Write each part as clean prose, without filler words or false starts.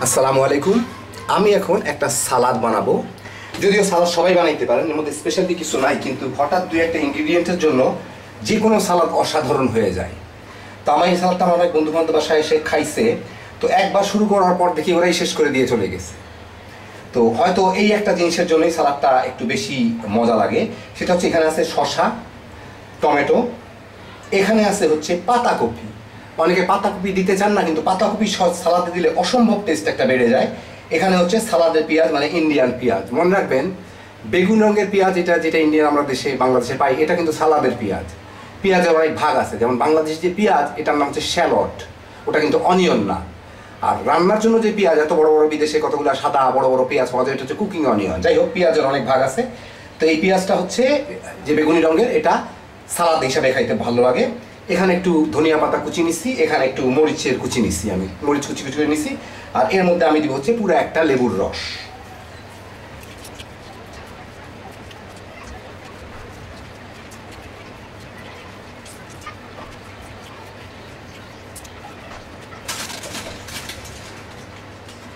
আসসালামু আলাইকুম। আমি এখন একটা সালাদ বানাবো। যদিও সালাদ সবাই বানাইতে পারেন, এর মধ্যে স্পেশালি কিছু নাই, কিন্তু হঠাৎ দুই একটা ইনগ্রিডিয়েন্টের জন্য যে কোনো সালাদ অসাধারণ হয়ে যায়। তো আমার এই সালাদটা আমার এক বন্ধু বান্ধব বাসায় এসে খাইছে, তো একবার শুরু করার পর দেখি ওরাই শেষ করে দিয়ে চলে গেছে। তো হয়তো এই একটা জিনিসের জন্যই সালাদটা একটু বেশি মজা লাগে, সেটা হচ্ছে এখানে আছে শসা, টমেটো, এখানে আছে হচ্ছে পাতাকপি। অনেকে পাতাকপি দিতে চান না, কিন্তু পাতাকপি সালাদে দিলে অসম্ভব টেস্ট একটা বেড়ে যায়। এখানে হচ্ছে সালাদের পেঁয়াজ, মানে ইন্ডিয়ান পেঁয়াজ। মনে রাখবেন, বেগুন রঙের পেঁয়াজ যেটা ইন্ডিয়ান আমরা বাংলাদেশে পাই, এটা কিন্তু সালাদের পেঁয়াজ। পেঁয়াজের অনেক ভাগ আছে, যেমন বাংলাদেশের যে পেঁয়াজ, এটার নাম হচ্ছে শ্যালট, ওটা কিন্তু অনিয়ন না। আর রান্নার জন্য যে পেঁয়াজ, এত বড় বড় বিদেশে কতগুলো সাদা বড় বড় পেঁয়াজ পাওয়া যায়, এটা হচ্ছে কুকিং অনিয়ন। যাই হোক, পেঁয়াজের অনেক ভাগ আছে। তো এই পেঁয়াজটা হচ্ছে যে বেগুনি রঙের, এটা সালাদ হিসাবে খাইতে ভালো লাগে। এখানে একটু ধনিয়া পাতা কুচি নিচ্ছি, এখানে একটু মরিচের কুচি নিচ্ছি, আমি মরিচ কুচি কুচি করে নিচ্ছি। আর এর মধ্যে আমি দিব হচ্ছে পুরো একটা লেবুর রস।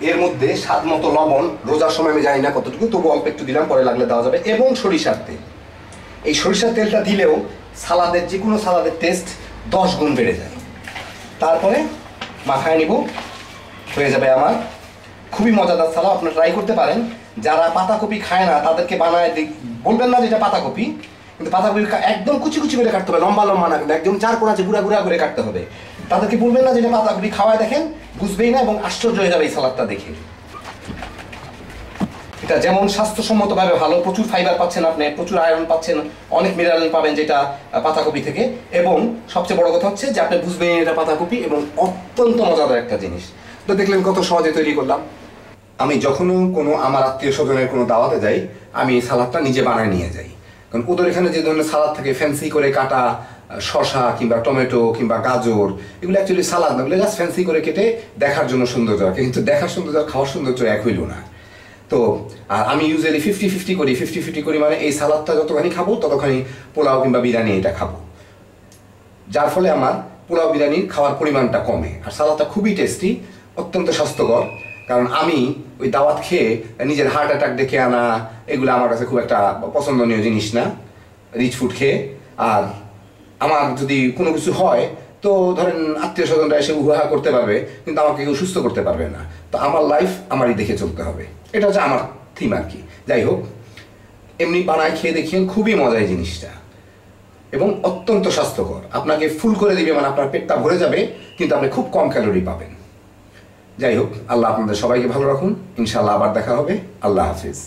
এর মধ্যে স্বাদ মতো লবণ, রোজার সময় আমি জানি না কতটুকু, তবু অল্প একটু দিলাম, পরে লাগলে দেওয়া যাবে। এবং সরিষার তেল। এই সরিষার তেলটা দিলেও সালাদের, যে কোনো সালাদের টেস্ট 10 গুণ বেড়ে যায়। তারপরে মাখায় নিব, হয়ে যাবে আমার খুবই মজাদার সালাদ। আপনারা ট্রাই করতে পারেন। যারা পাতাকপি খায় না তাদেরকে বানায় বলবেন না যেটা পাতাকপি, কিন্তু পাতাকপি একদম কুচি কুচি করে কাটতে হবে, লম্বা লম্বা না, কিন্তু একদম চার কোনা গুঁড়া গুঁড়া করে কাটতে হবে। তাদেরকে বলবেন না যেটা পাতাকপি, খাওয়ায় দেখেন, বুঝবেই না এবং আশ্চর্য হয়ে যাবে এই সালাদটা দেখে। এটা যেমন স্বাস্থ্যসম্মতভাবে ভালো, প্রচুর ফাইবার পাচ্ছেন আপনি, প্রচুর আয়রন পাচ্ছেন, অনেক মিনারেল পাবেন যেটা পাতাকপি থেকে। এবং সবচেয়ে বড় কথা হচ্ছে যে আপনি বুঝবেন এটা পাতাকপি, এবং অত্যন্ত মজাদার একটা জিনিস। তো দেখলেন কত সহজে তৈরি করলাম। আমি যখনও কোনো আমার আত্মীয় স্বজনের কোনো দাওয়াতে যাই, আমি এই সালাদটা নিজে বানায় নিয়ে যাই। কারণ ওদের এখানে যে ধরনের সালাদ থাকে, ফ্যান্সি করে কাটা শসা কিংবা টমেটো কিংবা গাজর, এগুলো অ্যাকচুয়ালি সালাদ না, এগুলো জাস্ট ফ্যান্সি করে কেটে দেখার জন্য সৌন্দর্য রাখে, কিন্তু দেখার সৌন্দর্য খাওয়ার সৌন্দর্য এক হইল না। তো আর আমি ইউজুয়ালি 50-50 করি, মানে এই সালাদটা যতখানি খাবো ততখানি পোলাও কিংবা বিরিয়ানি এটা খাবো, যার ফলে আমার পোলাও বিরিয়ানির খাওয়ার পরিমাণটা কমে। আর সালাদটা খুবই টেস্টি, অত্যন্ত স্বাস্থ্যকর। কারণ আমি ওই দাওয়াত খেয়ে নিজের হার্ট অ্যাটাক ডেকে আনা, এগুলো আমার কাছে খুব একটা পছন্দনীয় জিনিস না, রিচ ফুড খেয়ে। আর আমার যদি কোনো কিছু হয়, তো ধরেন আত্মীয় স্বজনরা এসে উহা করতে পারবে, কিন্তু আমাকে কেউ সুস্থ করতে পারবে না। তো আমার লাইফ আমারই দেখে চলতে হবে, এটা হচ্ছে আমার থিম আর কি। যাই হোক, এমনি বানায় খেয়ে দেখিয়েন, খুবই মজা এই জিনিসটা, এবং অত্যন্ত স্বাস্থ্যকর। আপনাকে ফুল করে দিবে, মানে আপনার পেটটা ভরে যাবে, কিন্তু আপনি খুব কম ক্যালোরি পাবেন। যাই হোক, আল্লাহ আপনাদের সবাইকে ভালো রাখুন। ইনশাআল্লাহ আবার দেখা হবে। আল্লাহ হাফিজ।